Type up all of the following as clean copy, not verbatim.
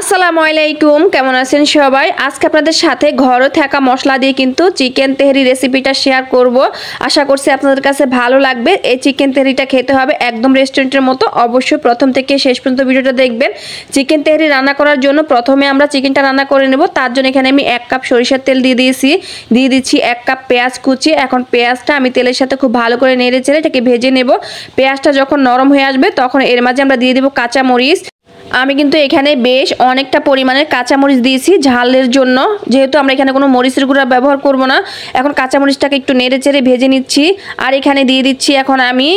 আসসালামু আলাইকুম, কেমন আছেন সবাই? আজকে আপনাদের সাথে ঘরে থাকা মশলা দিয়ে কিন্তু চিকেন তেহরি রেসিপিটা শেয়ার করব। আশা করছি আপনাদের কাছে ভালো লাগবে। এই চিকেন তেহরিটা খেতে হবে একদম রেস্টুরেন্টের মতো। অবশ্যই প্রথম থেকে শেষ পর্যন্ত ভিডিওটা দেখবেন। চিকেন তেহরি রান্না করার জন্য প্রথমে আমরা চিকেনটা রান্না করে নেব। তার জন্য এখানে আমি 1 কাপ সরিষার তেল দিয়ে দিচ্ছি 1 কাপ পেঁয়াজ কুচি। এখন পেঁয়াজটা আমি তেলের সাথে খুব ভালো করে নেড়ে চেড়ে এটাকে ভেজে নেব। পেঁয়াজটা যখন নরম হয়ে আসবে তখন এর মাঝে আমরা দিয়ে দেব কাঁচা মরিচ। আমি কিন্তু এখানে বেশ অনেকটা পরিমাণের কাঁচামরিচ দিয়েছি ঝালের জন্য, যেহেতু আমরা এখানে কোনো মরিচের গুঁড়া ব্যবহার করব না। এখন কাঁচামরিচটাকে একটু নেড়ে চেড়ে ভেজে নিচ্ছি। আর এখানে দিয়ে দিচ্ছি এখন আমি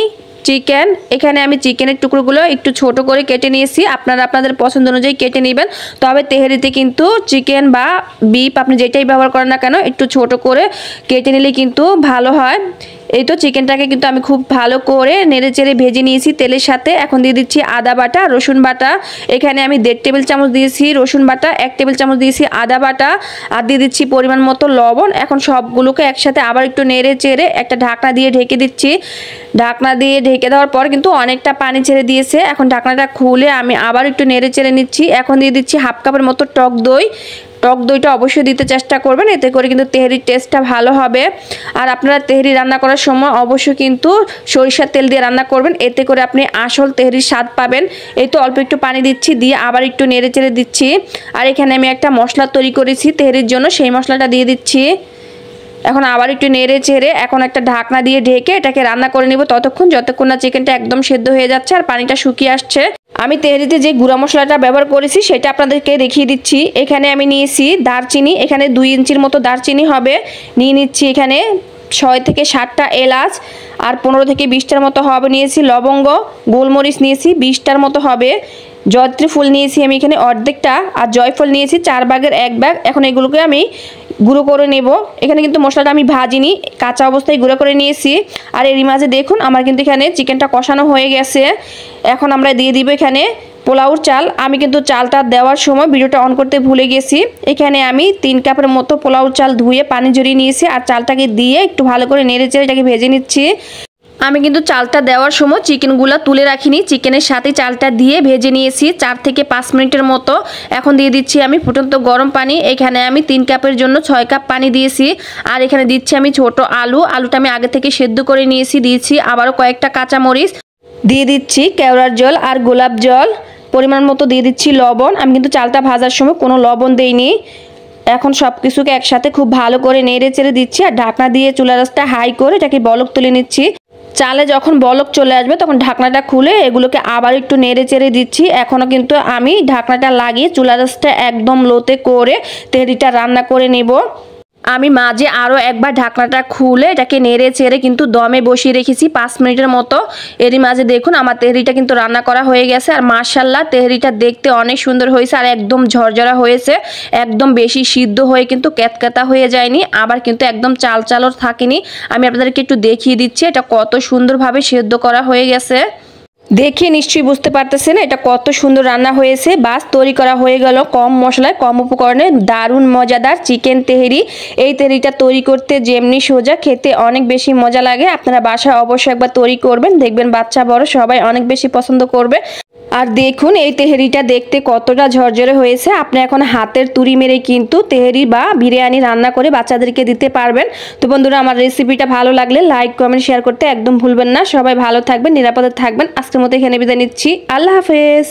চিকেন। এখানে আমি চিকেনের টুকরোগুলো একটু ছোট করে কেটে নিয়েছি। আপনারা আপনাদের পছন্দ অনুযায়ী কেটে নেবেন। তবে তেহারিতে কিন্তু চিকেন বা বিফ আপনি যেটাই ব্যবহার করেন না কেন একটু ছোট করে কেটে নিলে কিন্তু ভালো হয়। এই তো চিকেনটাকে কিন্তু আমি খুব ভালো করে নেড়ে চেড়ে ভেজে নিয়েছি তেলের সাথে। এখন দিয়ে দিচ্ছি আদা বাটা, রসুন বাটা। এখানে আমি 1.5 টেবিল চামচ দিয়েছি রসুন বাটা, 1 টেবিল চামচ দিয়েছি আদা বাটা, আর দিয়ে দিচ্ছি পরিমাণ মতো লবণ। এখন সবগুলোকে একসাথে আবার একটু নেড়ে চেড়ে একটা ঢাকনা দিয়ে ঢেকে দিচ্ছি। ঢাকনা দিয়ে ঢেকে দেওয়ার পর কিন্তু অনেকটা পানি ছেড়ে দিয়েছে। এখন ঢাকনাটা খুলে আমি আবার একটু নেড়ে চেড়ে নিচ্ছি। এখন দিয়ে দিচ্ছি 1/2 কাপের মতো টক দই। টক দইটা অবশ্যই দিতে চেষ্টা করবেন, এতে করে কিন্তু তেহারির টেস্টটা ভালো হবে। আর আপনারা তেহারি রান্না করার সময় অবশ্যই কিন্তু সরিষার তেল দিয়ে রান্না করবেন, এতে করে আপনি আসল তেহারির স্বাদ পাবেন। এই তো অল্প একটু পানি দিচ্ছি, দিয়ে আবার একটু নেড়ে চেড়ে দিচ্ছি। আর এখানে আমি একটা মশলা তৈরি করেছি তেহারির জন্য, সেই মশলাটা দিয়ে দিচ্ছি। এখন আবার একটু নেড়ে চেড়ে এখন একটা ঢাকনা দিয়ে ঢেকে এটাকে রান্না করে নিব যতক্ষণ না চিকেনটা একদম সেদ্ধ হয়ে যাচ্ছে আর পানিটা শুকিয়ে আসছে। আমি তেহারিতে যে গুঁড়া মশলাটা ব্যবহার করেছি সেটা আপনাদেরকে দেখিয়ে দিচ্ছি। এখানে আমি নিয়েছি দারচিনি, এখানে 2 ইঞ্চির মতো দারচিনি হবে। নিয়ে নিচ্ছি এখানে 6 থেকে 7টা এলাচ, আর 15 থেকে 20টার মতো হবে নিয়েছি লবঙ্গ। গোলমরিচ নিয়েছি 20টার মতো হবে। জয়ত্রী ফুল নিয়েছি আমি এখানে অর্ধেকটা, আর জয়ফল নিয়েছি 4 ভাগের 1 ভাগ। এখন এগুলোকে আমি গুঁড়ো করে নেব। এখানে কিন্তু মশলাটা আমি ভাজিনি, কাঁচা অবস্থায় গুঁড়ো করে নিয়েছি। আর এরই মাঝে দেখুন আমার কিন্তু এখানে চিকেনটা কষানো হয়ে গেছে। এখন আমরা দিয়ে দিব এখানে পোলাওর চাল। আমি কিন্তু চালটা দেওয়ার সময় ভিডিওটা অন করতে ভুলে গেছি। এখানে আমি 3 কাপের মতো পোলাওর চাল ধুয়ে পানি ঝরিয়ে নিয়েছি, আর চালটাকে দিয়ে একটু ভালো করে নেড়ে চেড়ে এটাকে ভেজে নিচ্ছি। আমি কিন্তু চালটা দেওয়ার সময় চিকেনগুলো তুলে রাখিনি, চিকেনের সাথে চালটা দিয়ে ভেজে নিয়েছি 4 থেকে 5 মিনিটের মতো। এখন দিয়ে দিচ্ছি আমি ফুটন্ত গরম পানি। এখানে আমি 3 কাপের জন্য 6 কাপ পানি দিয়েছি। আর এখানে দিচ্ছি আমি ছোট আলুটা আমি আগে থেকে সেদ্ধ করে নিয়েছি, দিয়েছি আবারও কয়েকটা কাঁচামরিচ, দিয়ে দিচ্ছি কেওড়ার জল আর গোলাপ জল, পরিমাণ মতো দিয়ে দিচ্ছি লবণ। আমি কিন্তু চালটা ভাজার সময় কোনো লবণ দেইনি। এখন সব কিছুকে একসাথে খুব ভালো করে নেড়ে চেড়ে দিচ্ছি, আর ঢাকনা দিয়ে চুলার আঁচটা হাই করে এটাকে বলক তুলে নিচ্ছি। চালে যখন বলক চলে আসবে তখন ঢাকনাটা খুলে এগুলোকে আবার একটু নেড়ে চেড়ে দিচ্ছি। এখনও কিন্তু আমি ঢাকনাটা লাগিয়ে চুলার আঁচটা একদম লোতে করে তেহারিটা রান্না করে নেব। আমি মাঝে আরও একবার ঢাকনাটা খুলে এটাকে নেড়ে চেড়ে কিন্তু দমে বসিয়ে রেখেছি 5 মিনিটের মতো। এরই মাঝে দেখুন আমার তেহারিটা কিন্তু রান্না করা হয়ে গেছে। আর মাশাআল্লাহ তেহারিটা দেখতে অনেক সুন্দর হয়েছে, আর একদম ঝরঝরা হয়েছে। একদম বেশি সিদ্ধ হয়ে কিন্তু ক্যাতক্যাতা হয়ে যায়নি, আবার কিন্তু একদম চালও থাকেনি। আমি আপনাদেরকে একটু দেখিয়ে দিচ্ছি এটা কত সুন্দরভাবে সেদ্ধ করা হয়ে গেছে। দেখে নিশ্চয়ই বুঝতে পারতেছেন এটা কত সুন্দর রান্না হয়েছে। বাস তৈরি করা হয়ে গেল কম মশলায় কম উপকরণে দারুণ মজাদার চিকেন তেহারি। এই তেহারিটা তৈরি করতে যেমনি সোজা, খেতে অনেক বেশি মজা লাগে। আপনারা বাসায় অবশ্যই একবার তৈরি করবেন, দেখবেন বাচ্চা বড় সবাই অনেক বেশি পছন্দ করবে। আর দেখুন এই তেহারিটা দেখতে কতটা ঝরঝরে হয়েছে। আপনি এখন হাতের তুড়ি মেরে কিন্তু তেহারি বা বিরিয়ানি রান্না করে বাচ্চাদেরকে দিতে পারবেন। তো বন্ধুরা, আমার রেসিপিটা ভালো লাগলে লাইক কমেন্ট শেয়ার করতে একদম ভুলবেন না। সবাই ভালো থাকবেন, নিরাপদে থাকবেন। আজকের মতো এখানে বিদায় নিচ্ছি। আল্লাহ হাফেজ।